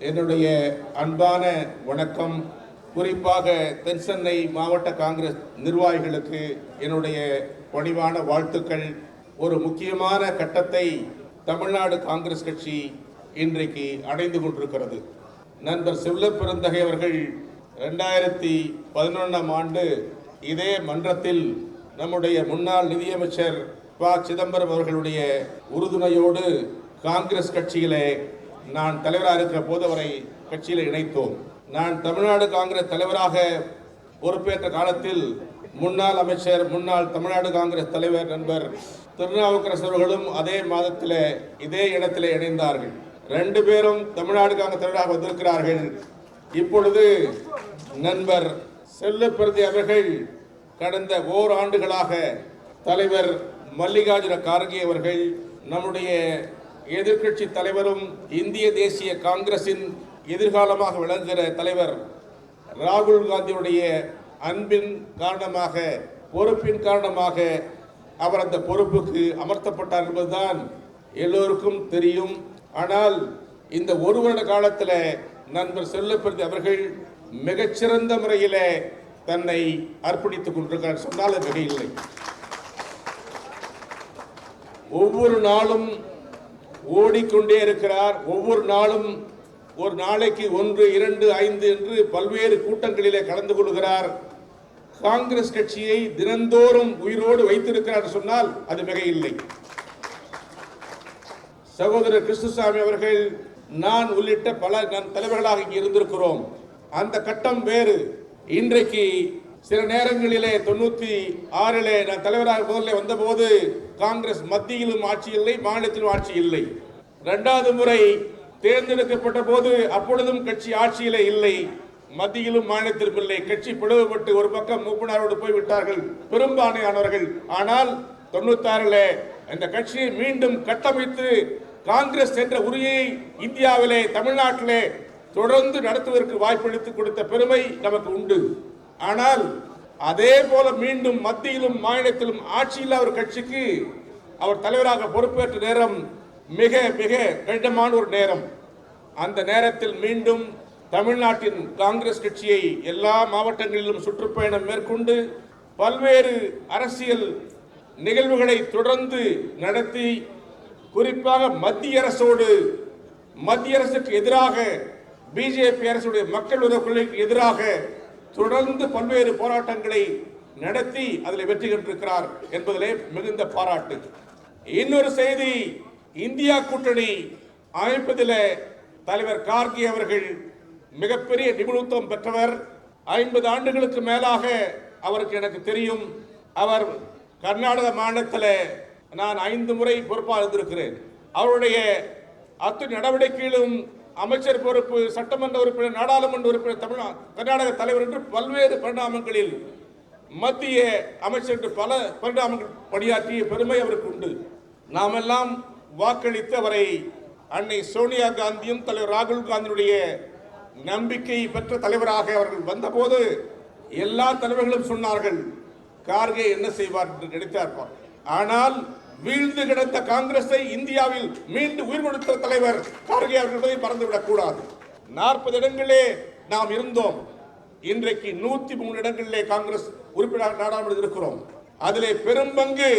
என்னுடைய அன்பான வணக்கம். குறிப்பாக தென்சென்னை மாவட்ட காங்கிரஸ் நிர்வாகிகளுக்கு என்னுடைய பணிவான வாழ்த்துக்கள். ஒரு முக்கியமான கட்டத்தை தமிழ்நாடு காங்கிரஸ் கட்சி இன்றைக்கு அடைந்து கொண்டிருக்கிறது. நண்பர் செல்வப்பெருந்தகை அவர்கள் 2011ஆம் ஆண்டு இதே மன்றத்தில் நம்முடைய முன்னாள் நிதியமைச்சர் ப. சிதம்பரம் அவர்களுடைய உறுதுணையோடு காங்கிரஸ் கட்சியிலே நான் தலைவராக இருக்கிற போது அவரை கட்சியில் இணைத்தோம். நான் தமிழ்நாடு காங்கிரஸ் தலைவராக பொறுப்பேற்ற காலத்தில் முன்னாள் அமைச்சர், முன்னாள் தமிழ்நாடு காங்கிரஸ் தலைவர் நண்பர் திருநாவுக்கரசு அவர்களும் அதே மாதத்தில் இதே இடத்திலே இணைந்தார்கள். 2 பேரும் தமிழ்நாடு காங்கிரஸ் தலைவராக வந்திருக்கிறார்கள். இப்பொழுது நண்பர் செல்வப்பெருந்தகை அவர்கள் கடந்த ஓராண்டுகளாக தலைவர் மல்லிகார்ஜுன கார்கே அவர்கள், நம்முடைய எதிர்க்கட்சி தலைவரும் இந்திய தேசிய காங்கிரசின் எதிர்காலமாக விளங்குகிற தலைவர் ராகுல் காந்தியுடைய அன்பின் காரணமாக, பொறுப்பின் காரணமாக அவர் அந்த பொறுப்புக்கு அமர்த்தப்பட்டார் என்பதுதான் எல்லோருக்கும் தெரியும். ஆனால் இந்த ஒரு வருட காலத்தில் நண்பர் செல்வப்பெருந்தகை அவர்கள் மிகச்சிறந்த முறையில் தன்னை அர்ப்பணித்துக் கொண்டிருக்கிறார் சொன்னால் மிகையில்லை. ஒவ்வொரு நாளும் ஓடிக்கொண்டே இருக்கிறார். ஒவ்வொரு நாளும் ஒரு நாளைக்கு 1, 2, 5 என்று பல்வேறு கூட்டங்களிலே கலந்து கொள்கிறார். காங்கிரஸ் கட்சியை தினந்தோறும் உயிரோடு வைத்திருக்கிறார் சொன்னால் அது மிகையில்லை. சகோதரர் கிருஷ்ணசாமி அவர்கள், நான் உள்ளிட்ட பல தலைவர்களாக இங்கே இருந்திருக்கிறோம். அந்த கட்டம் வேறு. இன்றைக்கு சில நேரங்களிலே 96 நான் தலைவராக முதல்ல வந்தபோது காங்கிரஸ் மத்தியிலும் ஆட்சி இல்லை, மாநிலத்திலும் ஆட்சி இல்லை. 2வது முறை தேர்ந்தெடுக்கப்பட்ட போது அப்பொழுதும் கட்சி ஆட்சியிலே இல்லை, மத்தியிலும் மாநிலத்திலும் இல்லை. கட்சி பிளவுபட்டு ஒரு பக்கம் மூப்பனாரோடு போய்விட்டார்கள் பெரும்பான்மையானவர்கள். ஆனால் 96 இந்த கட்சியை மீண்டும் கட்டமைத்து காங்கிரஸ் என்ற உரிமையை இந்தியாவிலே, தமிழ்நாட்டிலே தொடர்ந்து நடத்துவதற்கு வாய்ப்பளித்து கொடுத்த பெருமை நமக்கு உண்டு. ஆனால் அதே போல மீண்டும் மத்தியிலும் மாநிலத்திலும் ஆட்சியில் ஒரு கட்சிக்கு அவர் தலைவராக பொறுப்பேற்ற நேரம் மிக மிக கடினமான ஒரு நேரம். அந்த நேரத்தில் மீண்டும் தமிழ்நாட்டின் காங்கிரஸ் கட்சியை எல்லா மாவட்டங்களிலும் சுற்றுப்பயணம் மேற்கொண்டு பல்வேறு அரசியல் நிகழ்வுகளை தொடர்ந்து நடத்தி, குறிப்பாக மத்திய அரசோடு, மத்திய அரசுக்கு எதிராக, பிஜேபி அரசுடைய மக்கள் விரோத கொள்கைக்கு எதிராக தொடர்ந்து பல்வேறு போராட்டங்களை நடத்தி அதில் வெற்றி கண்டிருக்கிறார் என்பதிலே மிகுந்த பாராட்டு. இன்னொரு செய்தி, இந்தியா கூட்டணி அமைப்பதில் தலைவர் கார்கே அவர்கள் மிகப்பெரிய நிபுணத்துவம் பெற்றவர். 50 ஆண்டுகளுக்கு மேலாக அவருக்கு எனக்கு தெரியும். அவர் கர்நாடக மாநிலத்தில் நான் 5 முறை பொறுப்பாக இருந்திருக்கிறேன். அவருடைய அத்துணை நடவடிக்கையிலும் அமைச்சர் பொறுப்பு, சட்டமன்ற உறுப்பினர், நாடாளுமன்ற உறுப்பினர், கர்நாடக தலைவர் என்று பல்வேறு பரிணாமங்களில் மத்திய அமைச்சர் என்று பல பரிணாமங்கள் பணியாற்றிய பெருமை அவருக்கு உண்டு. நாம் எல்லாம் வாக்களித்து அவரை அன்னை சோனியா காந்தியும் தலைவர் ராகுல் காந்தியுடைய நம்பிக்கை பெற்ற தலைவராக அவர்கள் வந்தபோது எல்லா தலைவர்களும் சொன்னார்கள், கார்கே என்ன செய்வார் என்று நினைத்தார். ஆனால் வீழ்ந்து கிடந்த காங்கிரஸை இந்தியாவில் மீண்டும் உயிர் கொடுத்த தலைவர் கார்கே அவர்களை மறந்துவிடக் கூடாது. 40 இடங்களிலே நாம் இருந்தோம். இன்றைக்கு 103 இடங்களிலே காங்கிரஸ் உறுப்பினர் நாடாளுமன்றத்தில் இருக்கிறோம். அதிலே பெரும் பங்கு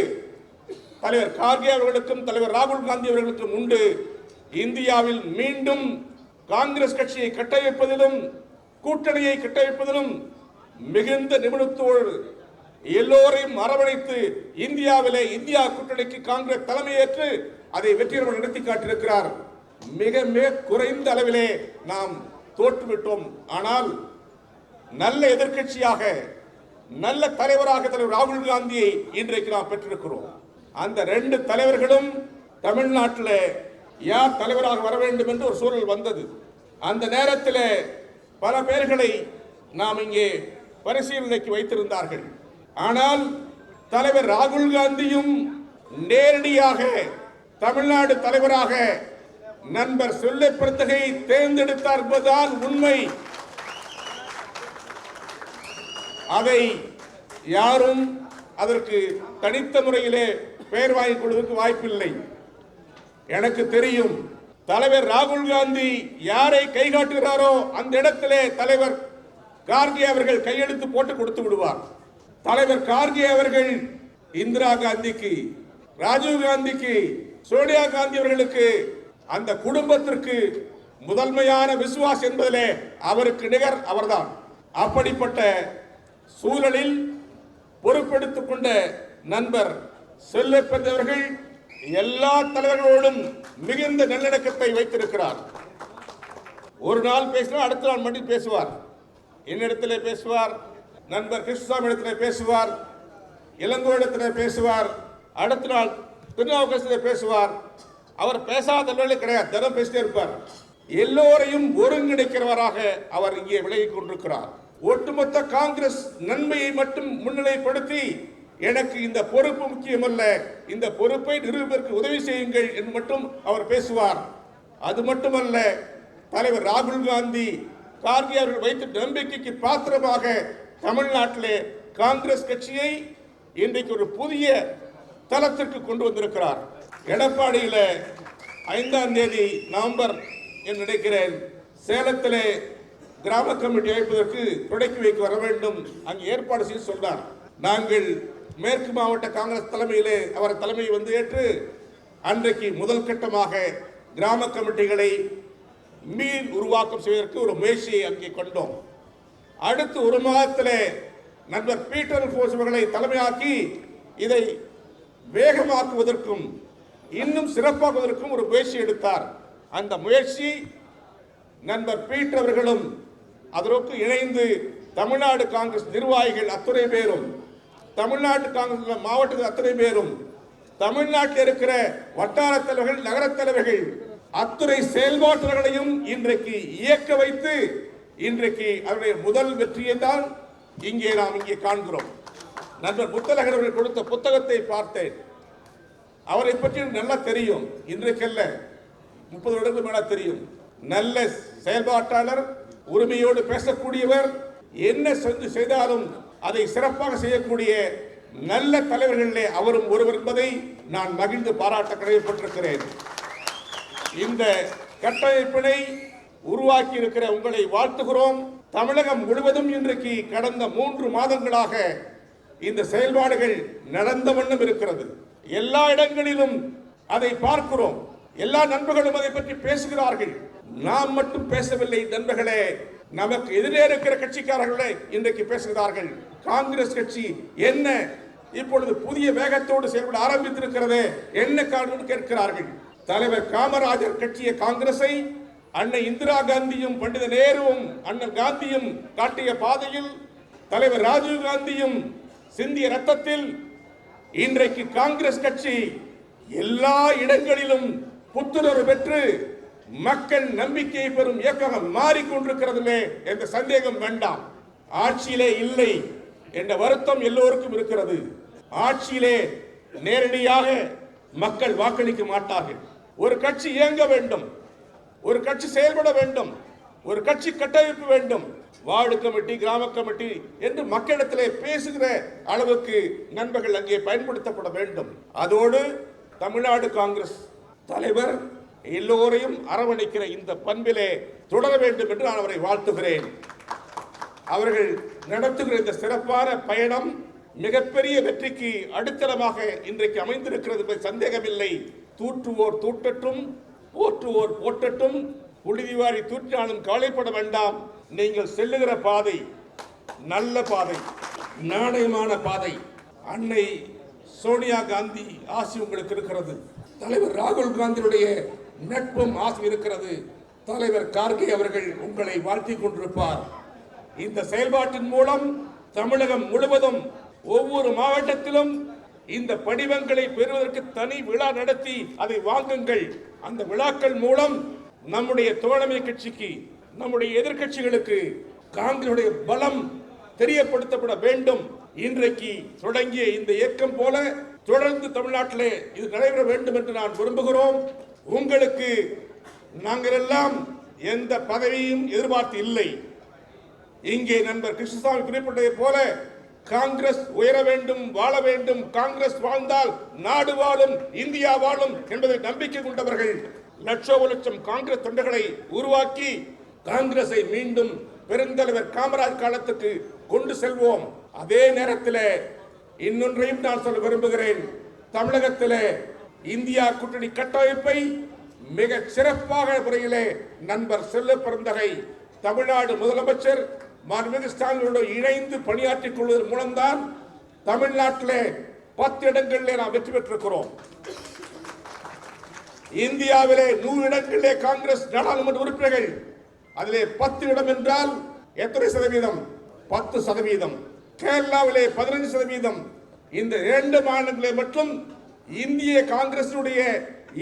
தலைவர் கார்கே அவர்களுக்கும் தலைவர் ராகுல் காந்தி அவர்களுக்கும் உண்டு. இந்தியாவில் மீண்டும் காங்கிரஸ் கட்சியை கட்டமைப்பதிலும் கூட்டணியை கட்டமைப்பதிலும் மிகுந்த நிபுணத்தோடு எல்லோரையும் அரவணைத்து இந்தியாவிலே இந்தியா கூட்டணிக்கு காங்கிரஸ் தலைமையேற்று அதை வெற்றிகரமாக நடத்தி காட்டியிருக்கிறார். மிக மிக குறைந்த அளவிலே நாம் தோற்றுவிட்டோம். ஆனால் நல்ல எதிர்க்கட்சியாக, நல்ல தலைவராக தலைவர் ராகுல் காந்தியை இன்றைக்கு நாம் பெற்றிருக்கிறோம். அந்த 2 தலைவர்களும் தமிழ்நாட்டில் யார் தலைவராக வர வேண்டும் என்று ஒரு சூழல் வந்தது. அந்த நேரத்தில் பல பேர்களை நாம் இங்கே பரிசீலனைக்கு வைத்திருந்தார்கள். ஆனால் தலைவர் ராகுல் காந்தியும் நேரடியாக தமிழ்நாடு தலைவராக நண்பர் செல்வப்பெருந்தகை தேர்ந்தெடுத்தார் என்பதுதான் உண்மை. அதை யாரும் அதற்கு தனித்த முறையிலே பெயர் வாங்கிக் கொள்வதற்கு வாய்ப்பில்லை. எனக்கு தெரியும் தலைவர் ராகுல் காந்தி யாரை கை காட்டுகிறாரோ அந்த இடத்திலே தலைவர் கார்கே அவர்கள் கையெழுத்து போட்டு கொடுத்து விடுவார். தலைவர் கார்கே அவர்கள் இந்திரா காந்திக்கு, ராஜீவ் காந்திக்கு, சோனியா காந்தி அவர்களுக்கு, அந்த குடும்பத்திற்கு முதன்மையான விசுவாஸ் என்பதிலே அவருக்கு நிகர் அவர்தான். அப்படிப்பட்ட சூழலில் பொறுப்பெடுத்துக் கொண்ட நண்பர் செல்லப்பன் அவர்கள் எல்லா தலைவர்களோடும் மிகுந்த நல்லிணக்கத்தை வைத்திருக்கிறார். ஒரு நாள் பேசினால் அடுத்த நாள் மட்டும் பேசுவார். என்னிடத்திலே பேசுவார், நண்பர் கிருஷ்ணசாமி இடத்திலே பேசுவார், இளங்கோ இடத்திலே பேசுவார், அடுத்த நாள் திருநாவுக்கரசிலே பேசுவார். அவர் பேசாத கிடையாது, தினம் பேசிட்டே இருப்பார். எல்லோரையும் ஒருங்கிணைக்கிறவராக அவர் இங்கே விலகிக் கொண்டிருக்கிறார். ஒட்டுமொத்த காங்கிரஸ் நன்மையை மட்டும் முன்னிலைப்படுத்தி எனக்கு இந்த பொறுப்பு முக்கியமல்ல, இந்த பொறுப்பை நிரூபிப்பதற்கு உதவி செய்யுங்கள் என்று மட்டும் அவர் பேசுவார். அது மட்டுமல்ல, தலைவர் ராகுல் காந்தி கார்கே அவர்கள் வைத்த நம்பிக்கைக்கு பாத்திரமாக தமிழ்நாட்டிலே காங்கிரஸ் கட்சியை இன்றைக்கு ஒரு புதிய தளத்திற்கு கொண்டு வந்திருக்கிறார். எடப்பாடியில் 5ஆம் தேதி நவம்பர் என்று நினைக்கிறேன், சேலத்திலே கிராம கமிட்டி அமைப்பதற்கு தொடக்கி வைக்க வர வேண்டும், அங்கு ஏற்பாடு செய்து சொன்னார். நாங்கள் மேற்கு மாவட்ட காங்கிரஸ் தலைமையிலே அவர் தலைமையை வந்து ஏற்று அன்றைக்கு முதல் கட்டமாக கிராம கமிட்டிகளை மீள் உருவாக்கம் செய்வதற்கு ஒரு முயற்சியை அங்கே கொண்டோம். அடுத்து ஒரு மாதத்திலே நண்பர் பீட்டர் போஸ் அவர்களை தலைமையாக்கி இதை வேகமாக்குவதற்கும் இன்னும் சிறப்பாக்குவதற்கும் ஒரு முயற்சி எடுத்தார். அந்த முயற்சி நண்பர் பீட்டர் அவர்களும் அதற்கு இணைந்து தமிழ்நாடு காங்கிரஸ் நிர்வாகிகள் அத்துணை பேரும், தமிழ்நாட்டு காங்கிரஸ் மாவட்டத்தில் அத்தனை பேரும், தமிழ்நாட்டில் இருக்கிற வட்டார தலைவர்கள், நகர தலைவர்கள், அத்துறை செயல்பாட்டாளர்களையும் இன்றைக்கு இயக்க வைத்து இன்றைக்கு அவருடைய முதல் வெற்றியை தான் நாம் இங்கே காண்கிறோம். நண்பர் முத்தழகர் அவர்கள் கொடுத்த புத்தகத்தை பார்த்தேன். அவரை பற்றி நல்லா தெரியும், இன்றைக்கல்ல 30 வருடங்களுக்கு மேல தெரியும். நல்ல செயல்பாட்டாளர், உரிமையோடு பேசக்கூடியவர், என்ன செய்தாலும் அதை சிறப்பாக செய்யக்கூடிய நல்ல தலைவர்களே அவரும் ஒருவர் என்பதை நான் மகிழ்ந்து பாராட்ட கடமைப்பட்டிருக்கிறேன். இந்த கட்டமைப்பினை உருவாக்கி இருக்கிற உங்களை வாழ்த்துகிறோம். தமிழகம் முழுவதும் இன்றைக்கு கடந்த 3 மாதங்களாக இந்த செயல்பாடுகள் நடந்த வண்ணம் இருக்கிறது. எல்லா இடங்களிலும் அதை பார்க்கிறோம். எல்லா நண்பர்களும் அதை பற்றி பேசுகிறார்கள். நாம் மட்டும் பேசவில்லை நண்பர்களே, நமக்கு எதிரே இருக்கிற கட்சிக்காரர்களே இன்றைக்கு பேசுகிறார்கள். காங்கிரஸ் கட்சி என்ன இப்பொழுது புதிய வேகத்தோடு செயல்பட ஆரம்பித்திருக்கிறது, என்ன காரணம் கேட்கிறார்கள். தலைவர் காமராஜர் கட்சிய காங்கிரஸை அன்னை இந்திரா காந்தியும் பண்டித நேருவும் அண்ணன் காந்தியும் காட்டிய பாதையில் தலைவர் ராஜீவ் காந்தியும் சிந்திய ரத்தத்தில் இன்றைக்கு காங்கிரஸ் கட்சி எல்லா இடங்களிலும் புத்துணர்வு பெற்று மக்கள் நம்பிக்கையை பெறும் இயக்கமாக மாறிக்கொண்டிருக்கிறதிலே எந்த சந்தேகம் வேண்டாம். ஆட்சியிலே இல்லை என்ற வருத்தம் எல்லோருக்கும் இருக்கிறது. ஆட்சியிலே நேரடியாக மக்கள் வாக்களிக்க மாட்டார்கள். ஒரு கட்சி இயங்க வேண்டும், ஒரு கட்சி செயல்பட வேண்டும், ஒரு கட்சி கட்டமைப்பு வேண்டும். வார்டு கமிட்டி, கிராம கமிட்டி என்று மக்களிடத்திலே பேசுகிற அளவுக்கு நண்பர்கள் அங்கே பயன்படுத்தப்பட வேண்டும். அதோடு தமிழ்நாடு காங்கிரஸ் தலைவர் எல்லோரையும் அரவணைக்கிற இந்த பண்பிலே தொடர வேண்டும் என்று நான் அவரை வாழ்த்துகிறேன். அவர்கள் நடத்துகிற இந்த சிறப்பான பயணம் மிகப்பெரிய வெற்றிக்கு அடித்தளமாக இன்றைக்கு அமைந்திருக்கிறது என்பது சந்தேகமில்லை. தூற்றுவோர் தூட்டட்டும், போற்றுவோர் போற்றட்டும், புழுதிவாரி தூற்றாலும் கவலைப்பட வேண்டாம். நீங்கள் செல்லுகிற பாதை நல்ல பாதை, நாணயமான பாதை. அன்னை சோனியா காந்தி ஆசி உங்களுக்கு இருக்கிறது. தலைவர் ராகுல் காந்தியுடைய நட்பும் ஆசி இருக்கிறது. தலைவர் கார்கே அவர்கள் உங்களை வாழ்த்திக் கொண்டிருப்பார். இந்த செயல்பாட்டின் மூலம் தமிழகம் முழுவதும் ஒவ்வொரு மாவட்டத்திலும் இந்த படிவங்களை பெறுவதற்கு தனி விழா நடத்தி அதை வாங்குங்கள். அந்த விழாக்கள் மூலம் நம்முடைய தோழமை கட்சிக்கு, நம்முடைய எதிர்கட்சிகளுக்கு காங்கிரசுடைய பலம் தெரியப்படுத்தப்பட வேண்டும். இன்றைக்கு தொடங்கிய இந்த இயக்கம் போல தொடர்ந்து தமிழ்நாட்டிலே இது நடைபெற வேண்டும் என்று நான் விரும்புகிறோம். உங்களுக்கு நாங்கள் எல்லாம் எந்த பதவியும் எதிர்பார்த்து இல்லை. இங்கே நண்பர் கிருஷ்ணசாமி குறிப்பிட்டதை போல காங்கிரஸ் உயர வேண்டும், வாழ வேண்டும். காங்கிரஸ் வாழ்ந்தால் நாடு வாழும், இந்தியா வாழும் என்பதை நம்பிக்கை கொண்டவர்கள். லட்சம் காங்கிரஸ் தொண்டர்களை உருவாக்கி காங்கிரஸை மீண்டும் பெருந்தலைவர் காமராஜ் காலத்துக்கு கொண்டு செல்வோம். அதே நேரத்தில் இன்னொன்றையும் நான் சொல்ல விரும்புகிறேன். தமிழகத்தில் இந்தியா கூட்டணி கட்டமைப்பை மிக சிறப்பாக முறையிலே நண்பர் செல்ல பெருந்தகை தமிழ்நாடு முதலமைச்சர் மாண்புமிகு ஸ்டாலினோடு இணைந்து பணியாற்றிக் கொள்வதன் மூலம்தான் தமிழ்நாட்டிலே 10 இடங்களிலே நாம் வெற்றி பெற்றிருக்கிறோம். இந்தியாவிலே 100 இடங்களிலே காங்கிரஸ் நாடாளுமன்ற உறுப்பினர்கள், அதிலே 10 இடம் என்றால் எத்தனை சதவீதம்? 10%. கேரளாவிலே 15%. இந்த 2 மாநிலங்களிலே மட்டும் இந்திய காங்கிரசுடைய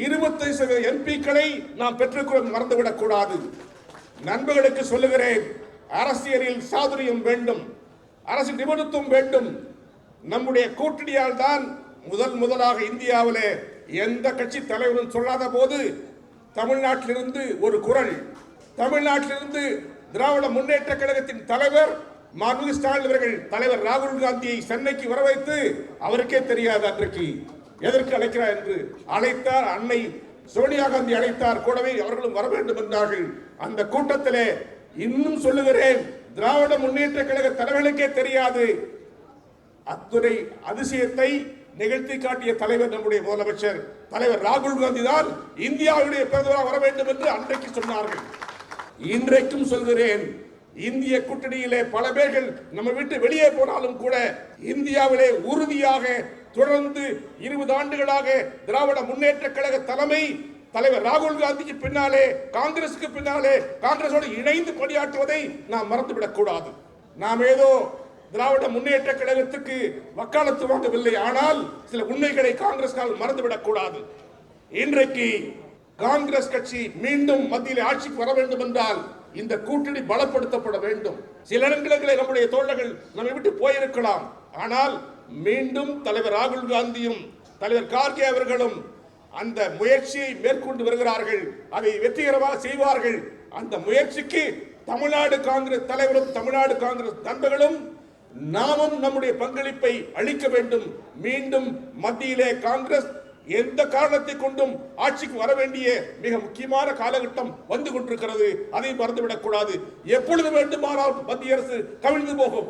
25% எம்பிக்களை நாம் பெற்றுக்கொள்ள மறந்துவிடக் கூடாது. நண்பர்களுக்கு சொல்லுகிறேன், அரசியலில் சாதுரியம் வேண்டும், அரசியல் நிபுணத்துவம் வேண்டும். நம்முடைய கூட்டணியால் தான் முதலாக இந்தியாவிலே எந்த கட்சி தலைவரும் சொல்லாத போது தமிழ்நாட்டிலிருந்து ஒரு குரல், தமிழ்நாட்டிலிருந்து திராவிட முன்னேற்ற கழகத்தின் தலைவர் மாண்புமிகு ஸ்டாலின் அவர்கள் தலைவர் ராகுல் காந்தியை சென்னைக்கு வர வைத்து, அவருக்கே தெரியாது அன்றைக்கு எதற்கு அழைக்கிறார் என்று அழைத்தார். அன்னை சோனியா காந்தி அழைத்தார், கூடவே அவர்களும் வர வேண்டும் என்றார்கள். அந்த கூட்டத்திலே இன்னும் சொல்லுகிறேன், திராவிட முன்னேற்ற கழக தலைவர்களுக்கே தெரியாது. அத்துறை அதிசயத்தை நிகழ்த்தி காட்டிய தலைவர் நம்முடைய முதலமைச்சர் தலைவர் ராகுல் காந்தி தான் இந்தியாவுடைய பிரதமராக வர வேண்டும் என்று அன்றைக்கு சொன்னார்கள். இன்றைக்கும் சொல்கிறேன், இந்திய கூட்டணியிலே பல பேர்கள் நம்ம விட்டு வெளியே போனாலும் கூட இந்தியாவிலே உறுதியாக தொடர்ந்து 20 ஆண்டுகளாக திராவிட முன்னேற்ற கழக தலைமை தலைவர் ராகுல் காந்திக்கு பின்னாலே, காங்கிரசுக்கு பின்னாலே, காங்கிரஸோடு இணைந்து பணியாற்றுவதை நாம் மறந்துவிடக் கூடாது. நாம் ஏதோ திராவிட முன்னேற்ற கழகத்துக்கு வக்காலத்து வாங்கவில்லை, ஆனால் சில உண்மைகளை காங்கிரஸால் மறந்துவிடக் கூடாது. இன்றைக்கு காங்கிரஸ் கட்சி மீண்டும் மத்தியில் ஆட்சிக்கு வர வேண்டும் என்றால் இந்த கூட்டணி பலப்படுத்தப்பட வேண்டும். சில இடங்களில் நம்முடைய தோழர்கள் நம்மை விட்டு போயிருக்கலாம், ஆனால் மீண்டும் தலைவர் ராகுல் காந்தியும் தலைவர் கார்கே அவர்களும் அந்த முயற்சியை மேற்கொண்டு வருகிறார்கள். அதை வெற்றிகரமாக செய்வார்கள். அந்த முயற்சிக்கு தமிழ்நாடு காங்கிரஸ் தலைவரும் தமிழ்நாடு காங்கிரஸ் நண்பர்களும் நாமும் நம்முடைய பங்களிப்பை அளிக்க வேண்டும். மீண்டும் மத்தியிலே காங்கிரஸ் எந்த காரணத்தை கொண்டும் ஆட்சிக்கு வர வேண்டிய மிக முக்கியமான காலகட்டம் வந்து கொண்டிருக்கிறது. அதை மறந்துவிடக் கூடாது. எப்பொழுது வேண்டுமானால் மத்திய அரசு கவிழ்ந்து போகும்.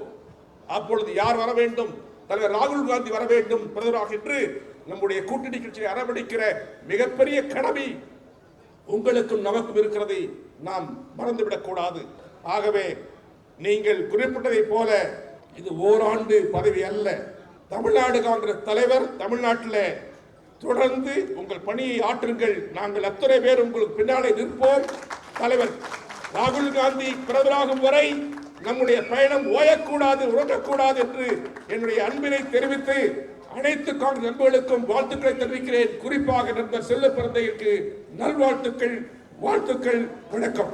அப்பொழுது யார் வர வேண்டும்? தலைவர் ராகுல் காந்தி வர வேண்டும் பிரதமராக என்று நம்முடைய கூட்டணி கட்சியை அரவணைக்கிற மிகப்பெரிய கடமை உங்களுக்கும் நமக்கும் இருக்கிறதை நாம் மறந்துவிடக் கூடாது. ஆகவே நீங்கள் குறிப்பிட்டதை போல இது ஓராண்டு பதவி அல்ல. தமிழ்நாடு காங்கிரஸ் தலைவர் தமிழ்நாட்டில் தொடர்ந்து உங்கள் பணியை ஆற்றுங்கள். நாங்கள் அத்தனை பேர் உங்களுக்கு பின்னாலே நிற்போம். தலைவர் ராகுல் காந்தி பிரதமராகும் வரை நம்முடைய பயணம் ஓயக்கூடாது, உறக்கக்கூடாது என்று என்னுடைய அன்பினை தெரிவித்து அனைத்து காங்கிரஸ் நண்பர்களுக்கும் வாழ்த்துக்களை தெரிவிக்கிறேன். குறிப்பாக நண்பர் செல்ல பிறந்தைக்கு நல்வாழ்த்துக்கள், வாழ்த்துக்கள், வணக்கம்.